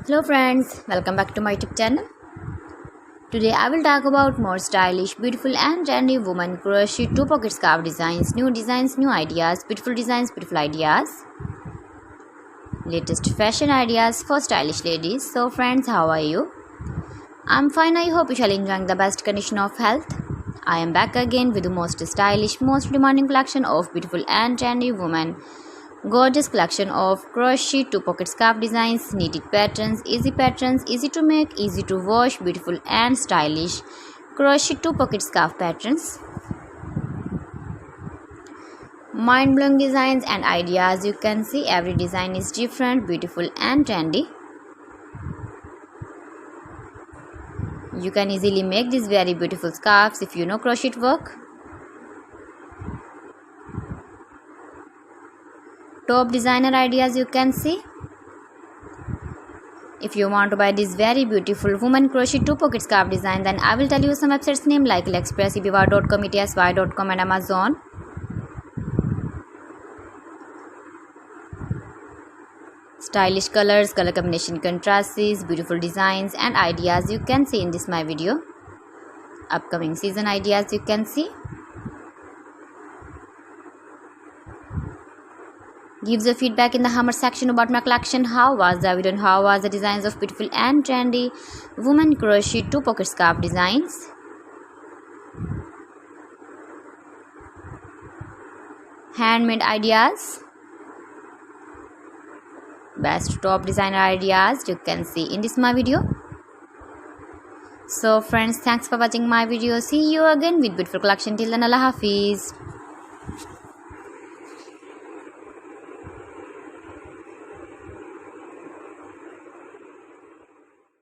Hello friends, welcome back to my YouTube channel. Today I will talk about more stylish, beautiful and trendy woman crochet 2-pocket scarf designs, new ideas, beautiful ideas, latest fashion ideas for stylish ladies. So friends, how are you? I'm fine. I hope you shall enjoying the best condition of health. I am back again with the most stylish, most demanding collection of beautiful and trendy women. Gorgeous collection of crochet 2-pocket scarf designs, knitted patterns, easy to make, easy to wash, beautiful and stylish crochet 2-pocket scarf patterns. Mind-blowing designs and ideas. You can see every design is different, beautiful and trendy. You can easily make these very beautiful scarves if you know crochet work. Top designer ideas you can see. If you want to buy this very beautiful woman crochet 2-pocket scarf design, then I will tell you some websites name like AliExpress, eBay.com, ETSY.com and Amazon. Stylish colors, color combination contrasts, beautiful designs and ideas you can see in this my video. Upcoming season ideas you can see. Give the feedback in the comment section about my collection. How was the video and how was the designs of beautiful and trendy woman crochet 2-pocket scarf designs. Handmade ideas. Best top designer ideas you can see in this my video. So friends, thanks for watching my video. See you again with beautiful collection. Till then, Allah Hafiz.